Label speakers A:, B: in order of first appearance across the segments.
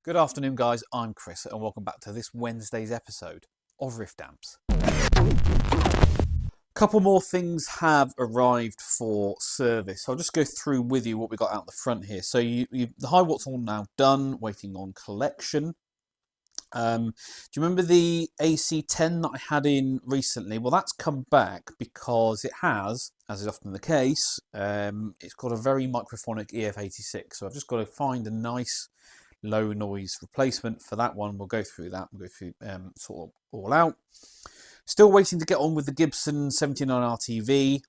A: Good afternoon, guys. I'm Chris, and welcome back to this Wednesday's episode of Rift Amps. Couple more things have arrived for service. I'll just go through with you what we got out the front here. So the high watt's all now done, waiting on collection. Do you remember the AC10 that I had in recently? Well, that's come back because it has, as is often the case, it's got a very microphonic EF86. So I've just got to find a nice low noise replacement for that one. We'll go through that. We'll go through sort of all out. Still waiting to get on with the Gibson 79 RTV.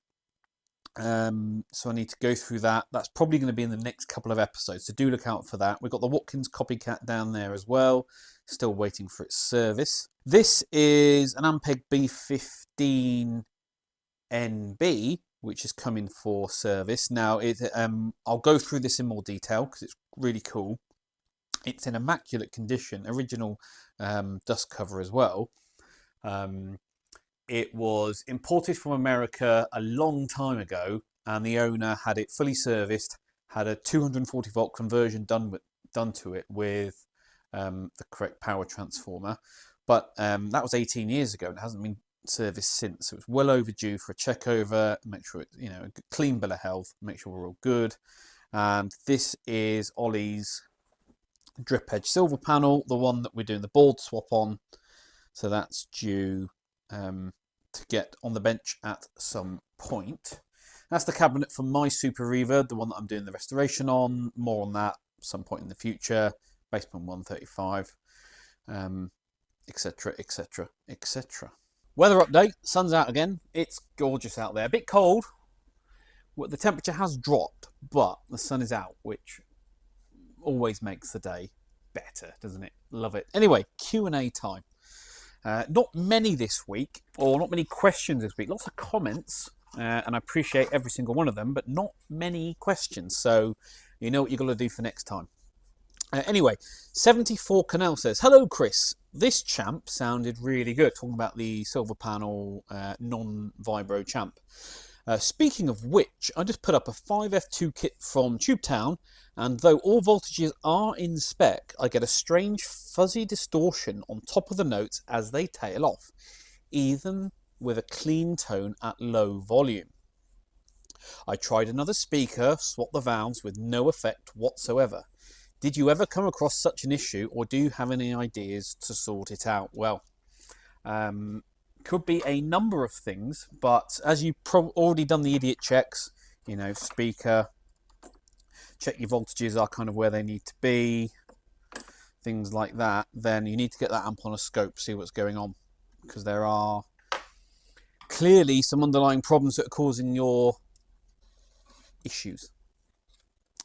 A: So I need to go through that. That's probably going to be in the next couple of episodes, so do look out for that. We've got the Watkins Copycat down there as well, still waiting for its service. This is an Ampeg B15NB, which is coming for service. Now, I'll go through this in more detail because it's really cool. It's in immaculate condition, original dust cover as well. It was imported from America a long time ago, and the owner had it fully serviced, had a 240 volt conversion done to it with the correct power transformer. But that was 18 years ago, and it hasn't been serviced since. So it's well overdue for a check over, make sure it's, a clean bill of health, make sure we're all good. And this is Ollie's drip edge silver panel, the one that we're doing the board swap on. So that's due to get on the bench at some point. That's the cabinet for my Super Reverb, the one that I'm doing the restoration on. More on that some point in the future. Basement 135, etc, etc, etc. Weather update, sun's out again. It's gorgeous out there. A bit cold. The temperature has dropped, but the sun is out, which always makes the day better, doesn't it? Love it. Anyway, Q&A time. Not many this week, or not many questions this week. Lots of comments, and I appreciate every single one of them, but not many questions. So you know what you've got to do for next time. Anyway, 74 Canal says, "Hello, Chris. This champ sounded really good." Talking about the silver panel non-vibro champ. Speaking of which, I just put up a 5F2 kit from Tubetown, and though all voltages are in spec, I get a strange fuzzy distortion on top of the notes as they tail off, even with a clean tone at low volume. I tried another speaker, swapped the valves with no effect whatsoever. Did you ever come across such an issue, or do you have any ideas to sort it out? Well, could be a number of things, but as you've already done the idiot checks, speaker, check your voltages are kind of where they need to be, things like that, then you need to get that amp on a scope, see what's going on, because there are clearly some underlying problems that are causing your issues.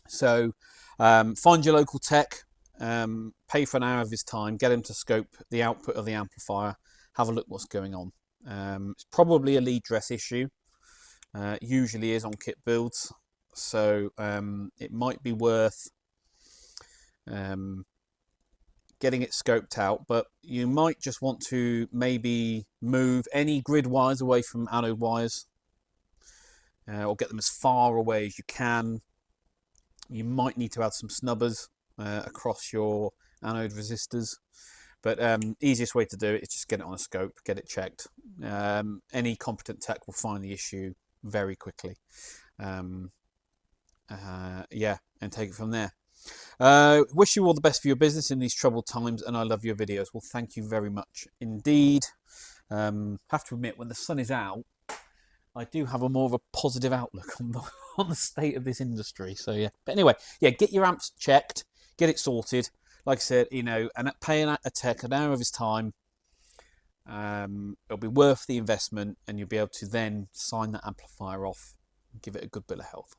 A: So find your local tech, pay for an hour of his time, get him to scope the output of the amplifier, have a look what's going on. It's probably a lead dress issue. Usually is on kit builds. So it might be worth getting it scoped out, but you might just want to maybe move any grid wires away from anode wires, or get them as far away as you can. You might need to add some snubbers across your anode resistors. But easiest way to do it is just get it on a scope, get it checked. Any competent tech will find the issue very quickly. And take it from there. Wish you all the best for your business in these troubled times, and I love your videos. Well, thank you very much indeed. Have to admit, when the sun is out, I do have a more of a positive outlook on the state of this industry. So yeah. But anyway, get your amps checked, get it sorted. Like I said, and paying a tech an hour of his time, it'll be worth the investment, and you'll be able to then sign that amplifier off and give it a good bill of health.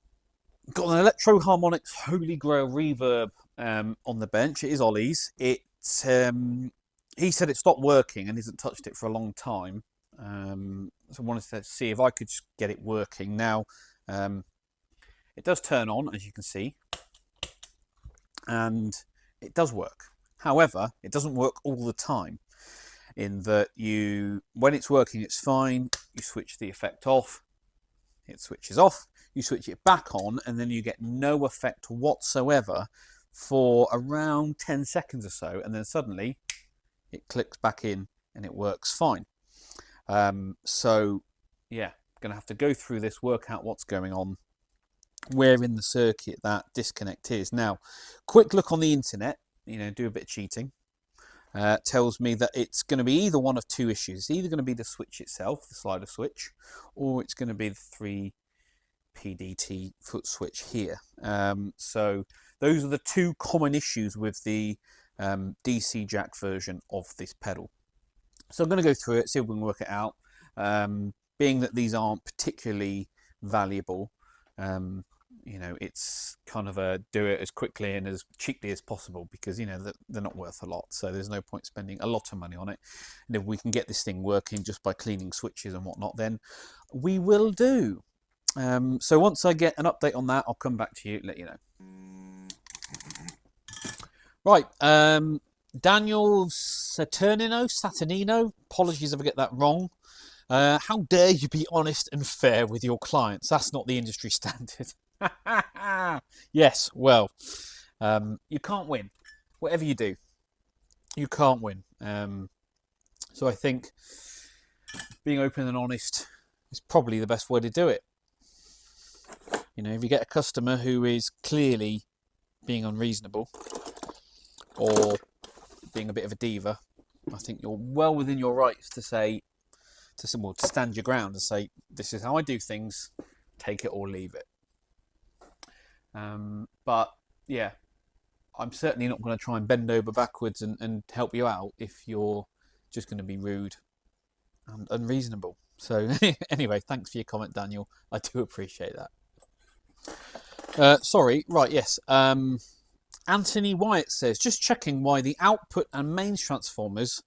A: Got an Electro Harmonics Holy Grail reverb on the bench. It is Ollie's. He said it stopped working and hasn't touched it for a long time. So I wanted to see if I could just get it working. Now, it does turn on, as you can see, and it does work. However, it doesn't work all the time, in that when it's working, it's fine. You switch the effect off, it switches off. You switch it back on, and then you get no effect whatsoever for around 10 seconds or so, and then suddenly it clicks back in and it works fine. So yeah, going to have to go through this, work out what's going on, where in the circuit that disconnect is. Now, quick look on the internet, do a bit of cheating. Tells me that it's going to be either one of two issues. It's either going to be the switch itself, the slider switch, or it's going to be the 3 PDT foot switch here. So those are the two common issues with the DC jack version of this pedal. So I'm going to go through it, see if we can work it out. Being that these aren't particularly valuable, it's kind of a do it as quickly and as cheaply as possible, because they're not worth a lot, so there's no point spending a lot of money on it. And if we can get this thing working just by cleaning switches and whatnot, then we will do. So once I get an update on that, I'll come back to you, let you know. Right, Daniel Saturnino, apologies if I get that wrong. How dare you be honest and fair with your clients? That's not the industry standard. Yes, well, you can't win. Whatever you do, you can't win. So I think being open and honest is probably the best way to do it. If you get a customer who is clearly being unreasonable or being a bit of a diva, I think you're well within your rights to say, to stand your ground and say, this is how I do things, take it or leave it. But yeah, I'm certainly not going to try and bend over backwards and help you out if you're just going to be rude and unreasonable. So anyway, thanks for your comment, Daniel. I do appreciate that. Sorry, right, yes. Anthony Wyatt says, just checking why the output and mains transformers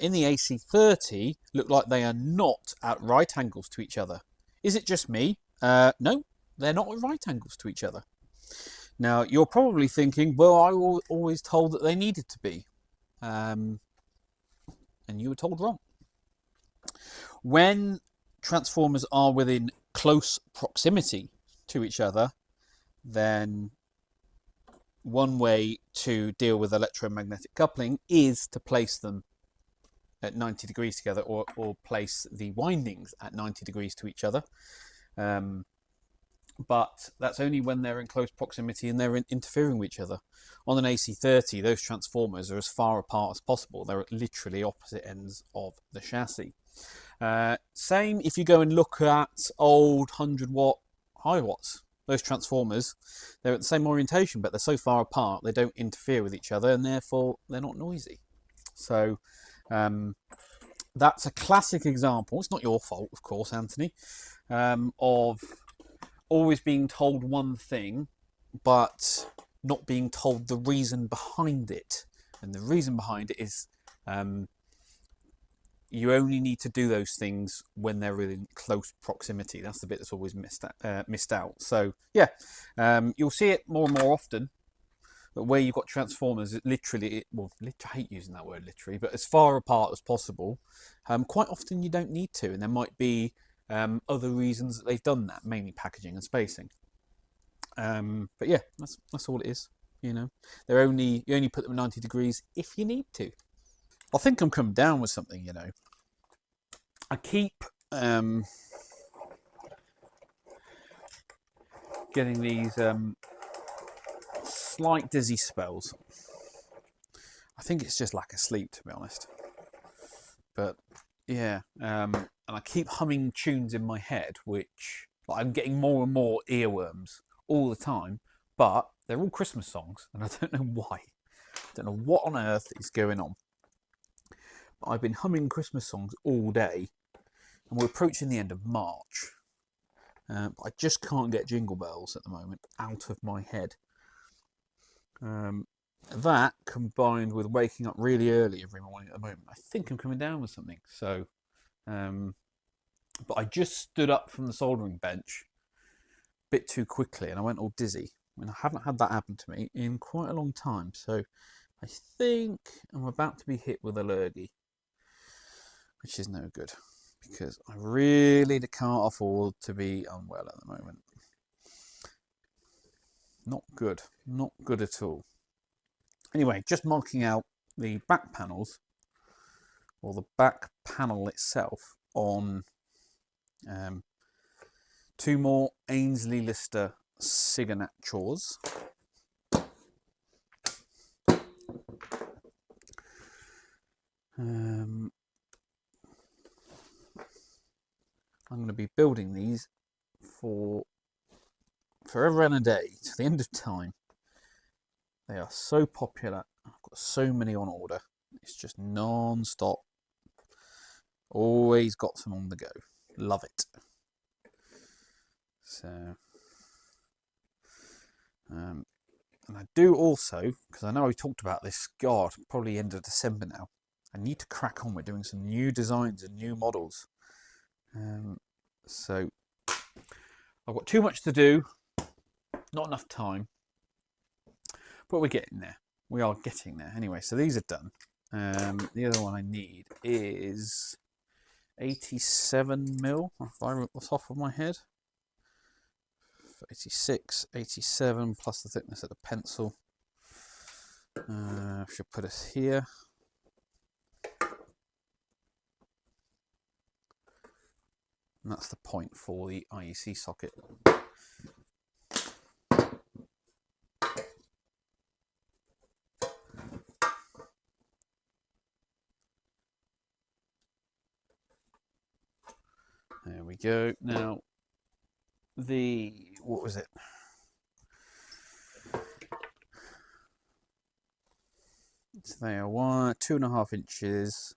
A: in the AC30 look like they are not at right angles to each other. Is it just me? No, they're not at right angles to each other. Now, you're probably thinking, well, I was always told that they needed to be. And you were told wrong. When transformers are within close proximity to each other, then one way to deal with electromagnetic coupling is to place them at 90 degrees together, or place the windings at 90 degrees to each other. But that's only when they're in close proximity and they're interfering with each other. On an AC30, those transformers are as far apart as possible. They're at literally opposite ends of the chassis. Same if you go and look at old 100-watt high watts. Those transformers, they're at the same orientation, but they're so far apart they don't interfere with each other, and therefore they're not noisy. So that's a classic example. It's not your fault, of course, Anthony, of always being told one thing, but not being told the reason behind it. And the reason behind it is you only need to do those things when they're in close proximity. That's the bit that's always missed out. So yeah, you'll see it more and more often. But where you've got transformers, I hate using that word literally, but as far apart as possible, quite often you don't need to, and there might be other reasons that they've done that, mainly packaging and spacing. But yeah, that's all it is. You only put them 90 degrees if you need to. I think I'm coming down with something. I keep getting these slight dizzy spells. I think it's just lack of sleep, to be honest. But yeah, and I keep humming tunes in my head, which I'm getting more and more earworms all the time. But they're all Christmas songs, and I don't know why. I don't know what on earth is going on. But I've been humming Christmas songs all day, and we're approaching the end of March. But I just can't get Jingle Bells at the moment out of my head. That combined with waking up really early every morning at the moment, I think I'm coming down with something. So, but I just stood up from the soldering bench a bit too quickly, and I went all dizzy. And I haven't had that happen to me in quite a long time. So I think I'm about to be hit with a lurgy, which is no good, because I really can't afford to be unwell at the moment. Not good. Not good at all. Anyway, just marking out the back panels, or the back panel itself, on 2 more Ainsley Lister Signatures. I'm going to be building these for forever and a day, to the end of time. They are so popular. I've got so many on order. It's just non-stop. Always got some on the go. Love it. So, and I do also, because I know we talked about this, God, probably end of December now. I need to crack on with doing some new designs and new models. So I've got too much to do, not enough time, but we're getting there. We are getting there. Anyway, so these are done. The other one I need is 87 mil, if I wrote this off of my head. 86, 87 plus the thickness of the pencil. Should put us here. And that's the point for the IEC socket. There we go. Now, what was it? So they are 2.5 inches,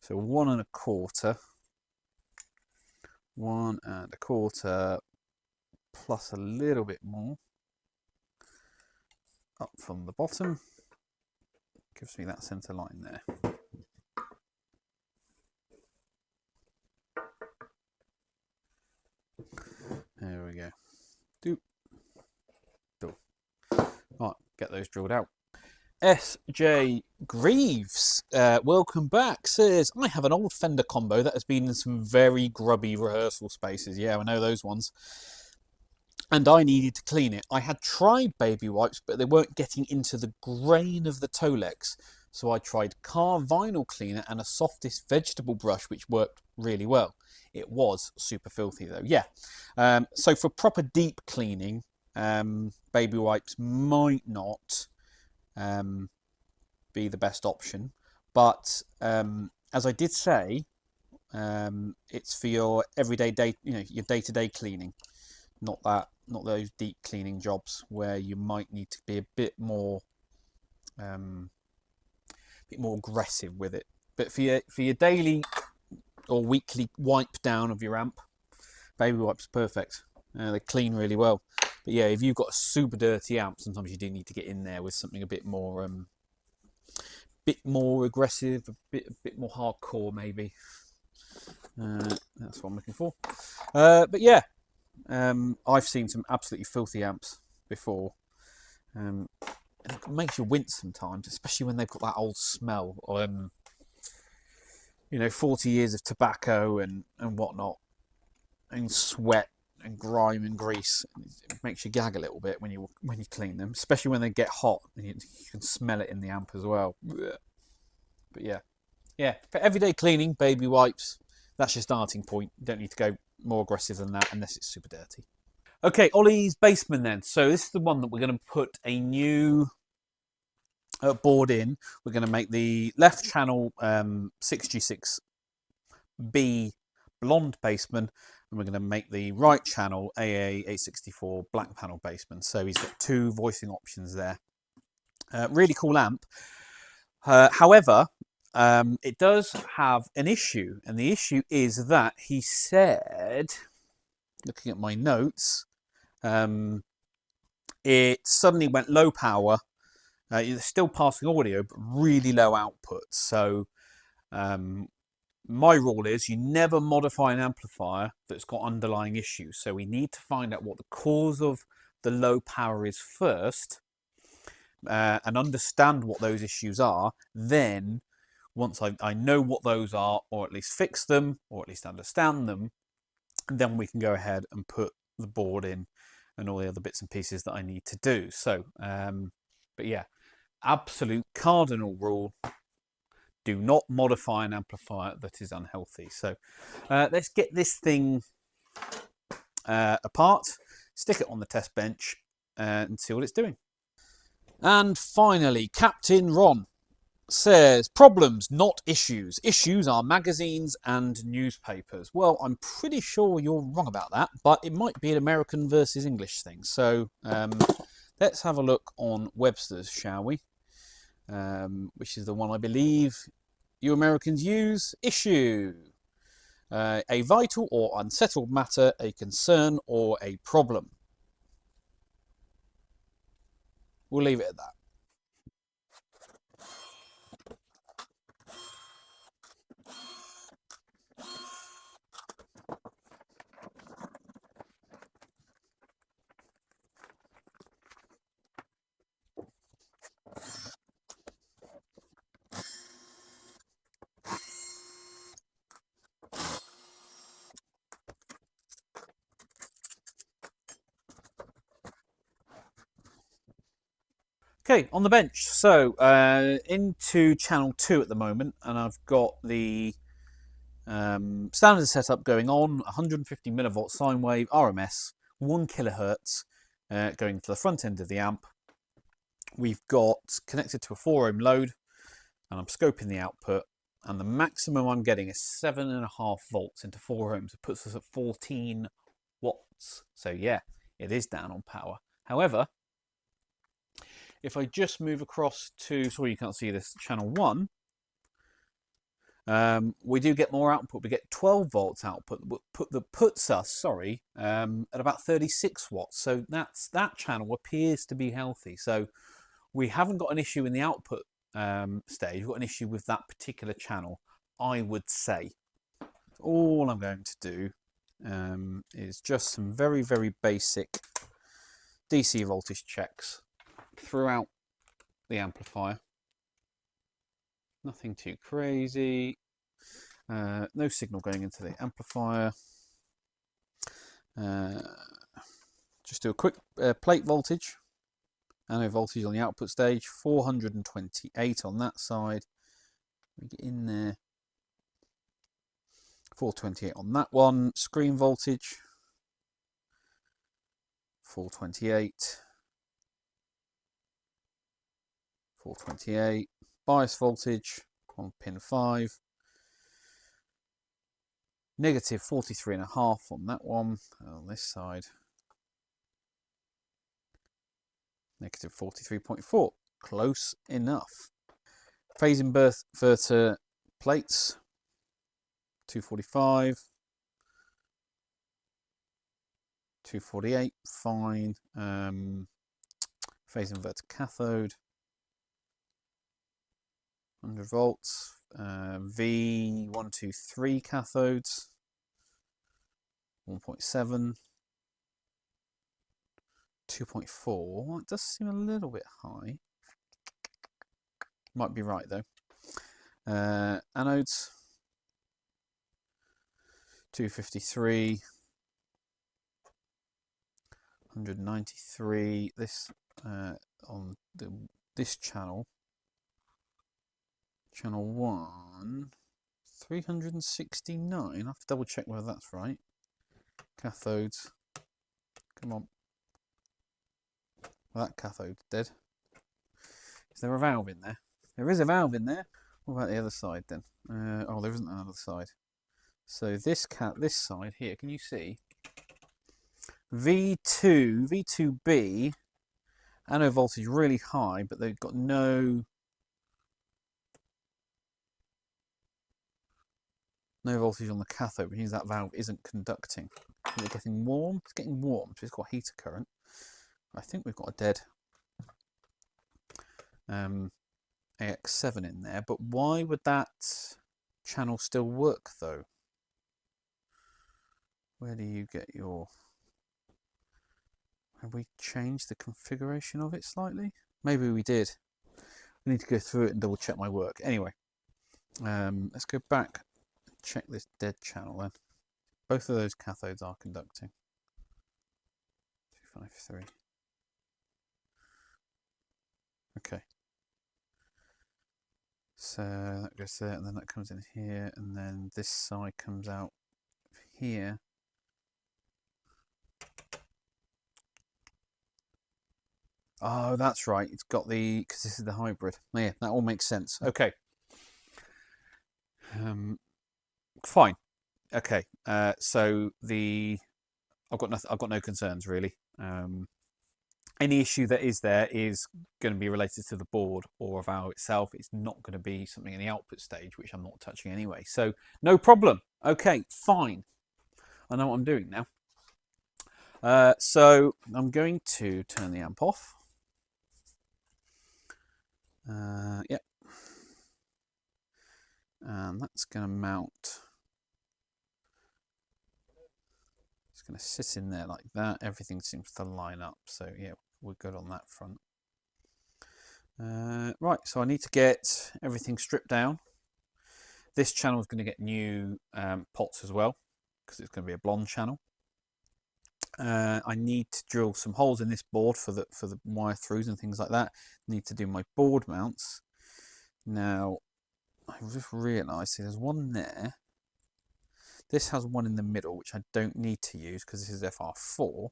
A: so 1.25. 1.25 plus a little bit more up from the bottom. Gives me that centre line there. There we go. Right, get those drilled out. S.J. Greaves, welcome back, says, I have an old Fender combo that has been in some very grubby rehearsal spaces. Yeah, I know those ones. And I needed to clean it. I had tried baby wipes, but they weren't getting into the grain of the Tolex. So I tried car vinyl cleaner and a softest vegetable brush, which worked really well. It was super filthy though, yeah. So for proper deep cleaning, baby wipes might not be the best option, but as I did say, it's for your everyday your day-to-day cleaning, not those deep cleaning jobs where you might need to be a bit more aggressive with it. But for your daily or weekly wipe down of your amp, baby wipes are perfect. They clean really well. But yeah, if you've got a super dirty amp, sometimes you do need to get in there with something a bit more aggressive, a bit more hardcore maybe. That's what I'm looking for. But yeah, I've seen some absolutely filthy amps before. It makes you wince sometimes, especially when they've got that old smell. 40 years of tobacco and whatnot, and sweat and grime and grease. It makes you gag a little bit when you clean them, especially when they get hot and you can smell it in the amp as well. But yeah, for everyday cleaning, baby wipes, that's your starting point. You don't need to go more aggressive than that unless it's super dirty. Okay, Ollie's Bassman then. So this is the one that we're going to put a new board in. We're going to make the left channel 6G6B blonde Bassman, and we're going to make the right channel AA864 black panel Bassman. So he's got 2 voicing options there. Really cool amp. However, it does have an issue, and the issue is that he said, looking at my notes, it suddenly went low power. You're still passing audio, but really low output. So my rule is you never modify an amplifier that's got underlying issues. So we need to find out what the cause of the low power is first, and understand what those issues are. Then once I know what those are, or at least fix them, or at least understand them, then we can go ahead and put the board in and all the other bits and pieces that I need to do. So, but yeah, absolute cardinal rule: do not modify an amplifier that is unhealthy. So let's get this thing apart, stick it on the test bench, and see what it's doing. And finally, Captain Ron says, problems, not issues. Issues are magazines and newspapers. Well, I'm pretty sure you're wrong about that, but it might be an American versus English thing. So let's have a look on Webster's, shall we? Which is the one I believe you Americans use. Issue. A vital or unsettled matter, a concern or a problem. We'll leave it at that. Okay, on the bench. So into channel 2 at the moment, and I've got the standard setup going on, 150 millivolt sine wave, RMS, 1 kilohertz, going to the front end of the amp. We've got connected to a 4 ohm load, and I'm scoping the output, and the maximum I'm getting is 7.5 volts into 4 ohms. It puts us at 14 watts. So yeah, it is down on power. However, if I just move across to, sorry you can't see this, channel 1, we do get more output. We get 12 volts output that puts us, at about 36 watts. So that channel appears to be healthy. So we haven't got an issue in the output stage. We've got an issue with that particular channel, I would say. All I'm going to do is just some very, very basic DC voltage checks throughout the amplifier. Nothing too crazy. No signal going into the amplifier. Just do a quick plate voltage. Anode voltage on the output stage, 428 on that side. We get in there. 428 on that one. Screen voltage, 428. 428. Bias voltage on pin 5. Negative 43.5 on that one. On this side, negative 43.4. Close enough. Phase inverter plates, 245. 248, fine. Phase inverter cathode, 100 volts. V123 cathodes, 1.7. 2.4. It does seem a little bit high. Might be right though. Anodes, 253. 193. This on this channel, channel 1, 369. I have to double check whether that's right. Cathodes, come on. Well, that cathode's dead. Is there a valve in there? There is a valve in there. What about the other side then? Oh, there isn't another side. So this side here, can you see? V2B, anode voltage really high, but they've got no voltage on the cathode, which means that valve isn't conducting. Is it getting warm? It's getting warm, so it's got a heater current. I think we've got a dead AX7 in there, but why would that channel still work though? Where do you get your... Have we changed the configuration of it slightly? Maybe we did. I need to go through it and double check my work. Anyway, let's go back and check this dead channel then. Both of those cathodes are conducting. 253. Okay. So that goes there, and then that comes in here, and then this side comes out here. Oh, that's right. It's got the, because this is the hybrid. Yeah, that all makes sense. Okay. Fine. Okay. So I've got no concerns really. Any issue that is there is going to be related to the board or of our itself. It's not going to be something in the output stage, which I'm not touching anyway. So no problem. Okay, fine. I know what I'm doing now. So I'm going to turn the amp off. Yep. And that's going to mount. It's going to sit in there like that. Everything seems to line up. So yeah, we're good on that front. Right, so I need to get everything stripped down. This channel is going to get new pots as well, because it's going to be a blonde channel. I need to drill some holes in this board for the wire throughs and things like that. Need to do my board mounts. Now, I just realised there's one there. This has one in the middle, which I don't need to use because this is FR4.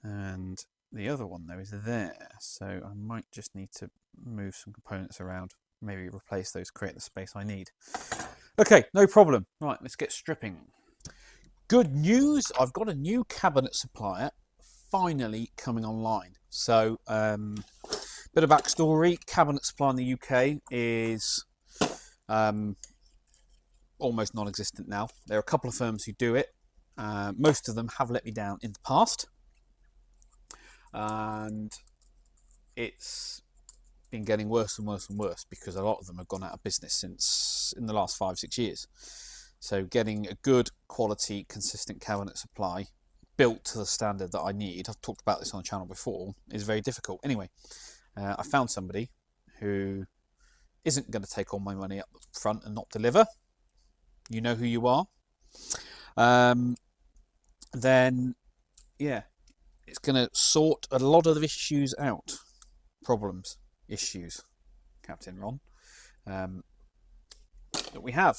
A: And the other one though is there, so I might just need to move some components around, maybe replace those, create the space I need. Okay, no problem. Right, let's get stripping. Good news, I've got a new cabinet supplier finally coming online. So, bit of backstory, cabinet supply in the UK is almost non-existent now. There are a couple of firms who do it. Most of them have let me down in the past. And it's been getting worse and worse and worse because a lot of them have gone out of business since in the last 5-6 years. So getting a good quality consistent cabinet supply built to the standard that I need, I've talked about this on the channel before, is very difficult. Anyway, I found somebody who isn't going to take all my money up front and not deliver. You know who you are. Then yeah, it's going to sort a lot of the issues out. Problems, issues, Captain Ron, that we have,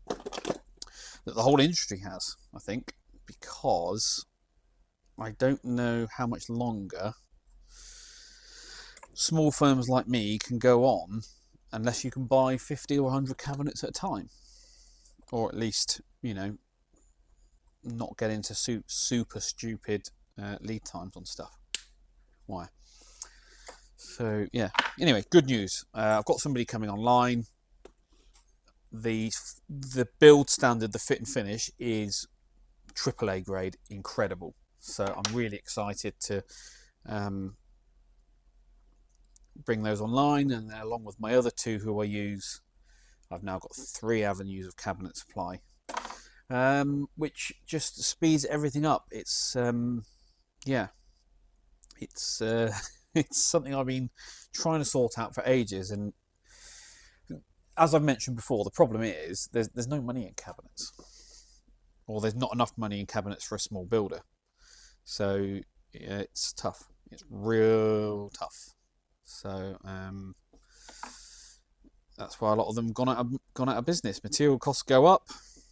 A: that the whole industry has, I think, because I don't know how much longer small firms like me can go on unless you can buy 50 or 100 cabinets at a time, or at least, you know, not get into super stupid lead times on stuff. Why? So yeah, anyway, good news. I've got somebody coming online. The build standard, the fit and finish is AAA grade, incredible. So I'm really excited to bring those online, and along with my other two who I use, I've now got 3 avenues of cabinet supply, which just speeds everything up. It's yeah, it's it's something I've been trying to sort out for ages, and as I've mentioned before, the problem is there's no money in cabinets, or there's not enough money in cabinets for a small builder. So yeah, it's tough. It's real tough. So that's why a lot of them gone out of business. Material costs go up.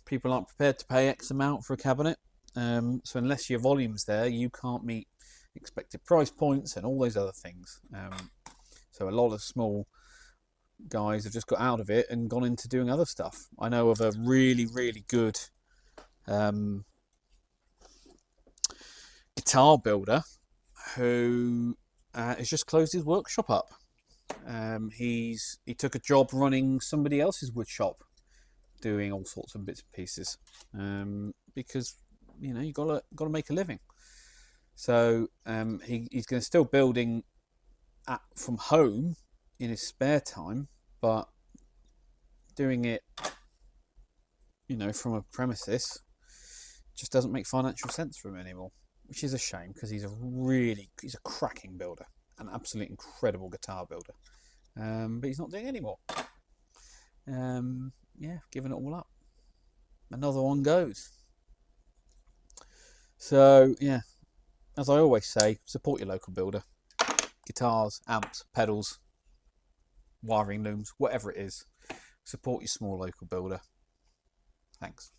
A: People aren't prepared to pay X amount for a cabinet. So unless your volume's there, you can't meet expected price points and all those other things. So a lot of small guys have just got out of it and gone into doing other stuff. I know of a really, really good guitar builder who has just closed his workshop up. He took a job running somebody else's wood shop, doing all sorts of bits and pieces, because you know you got to make a living. So he's going to still building from home in his spare time, but doing it, you know, from a premises just doesn't make financial sense for him anymore, which is a shame because he's a cracking builder, an absolute incredible guitar builder, but he's not doing it anymore. Yeah, giving it all up. Another one goes. So yeah, as I always say, support your local builder. Guitars, amps, pedals, wiring looms, whatever it is. Support your small local builder. Thanks.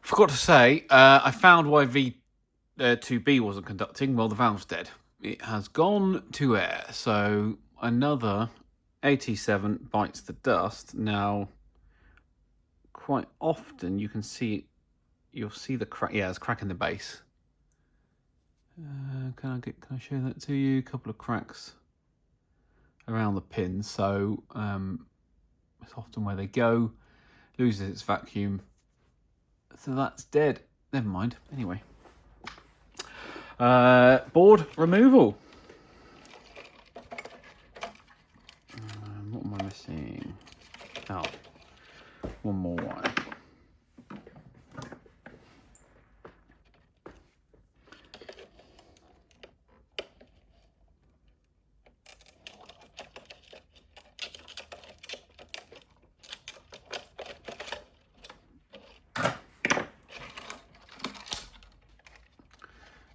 A: Forgot to say, I found why V2B wasn't conducting. Well, the valve's dead. It has gone to air. So another 87 bites the dust. Now, quite often you can see, you'll see the crack. Yeah, there's a crack in the base. Can I show that to you? A couple of cracks around the pins. So it's often where they go, loses its vacuum. So that's dead. Never mind. Anyway. Board removal. What am I missing? Oh, one more wire.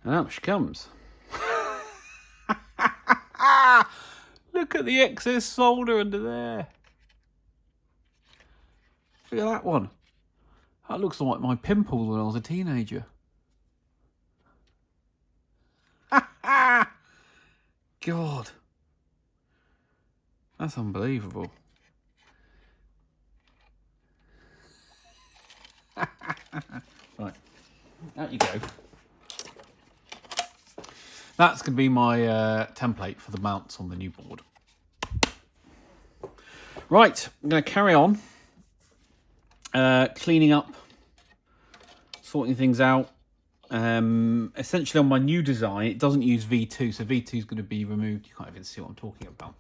A: And out she comes. Look at the excess solder under there. Look at that one. That looks like my pimples when I was a teenager. God. That's unbelievable. Right. Out you go. That's going to be my template for the mounts on the new board. Right, I'm going to carry on. Cleaning up, sorting things out. Essentially on my new design, it doesn't use V2, so V2 is going to be removed. You can't even see what I'm talking about.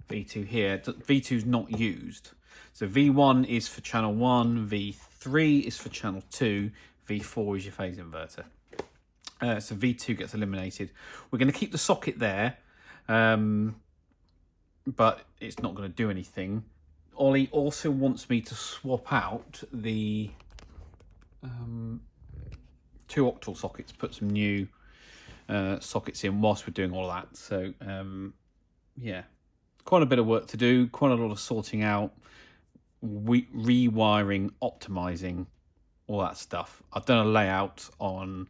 A: V2 here, V2 is not used. So V1 is for channel 1, V3 is for channel 2, V4 is your phase inverter. So V2 gets eliminated. We're going to keep the socket there, but it's not going to do anything. Ollie also wants me to swap out the 2 octal sockets, put some new sockets in whilst we're doing all of that. So, yeah, quite a bit of work to do, quite a lot of sorting out, rewiring, optimizing, all that stuff. I've done a layout on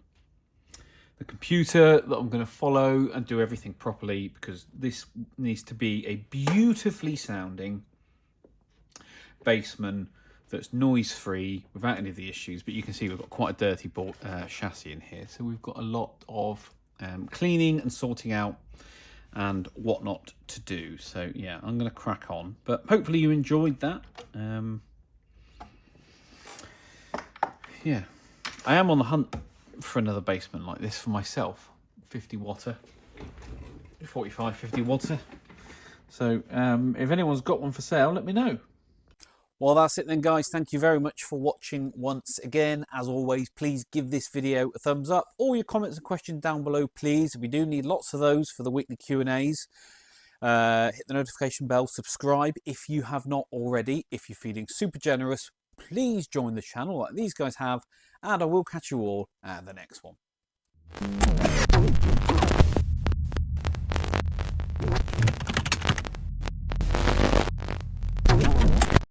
A: the computer that I'm going to follow and do everything properly, because this needs to be a beautifully sounding Bassman that's noise free without any of the issues. But you can see we've got quite a dirty chassis in here, so we've got a lot of cleaning and sorting out and whatnot to do. So yeah, I'm going to crack on, but hopefully you enjoyed that. Yeah, I am on the hunt for another Bassman like this for myself. 50 watter, 45, 50 watter. So if anyone's got one for sale, let me know. Well, that's it then, guys. Thank you very much for watching once again. As always, please give this video a thumbs up. All your comments and questions down below, please. We do need lots of those for the weekly Q&As. Hit the notification bell, subscribe if you have not already. If you're feeling super generous, please join the channel like these guys have, and I will catch you all at the next one.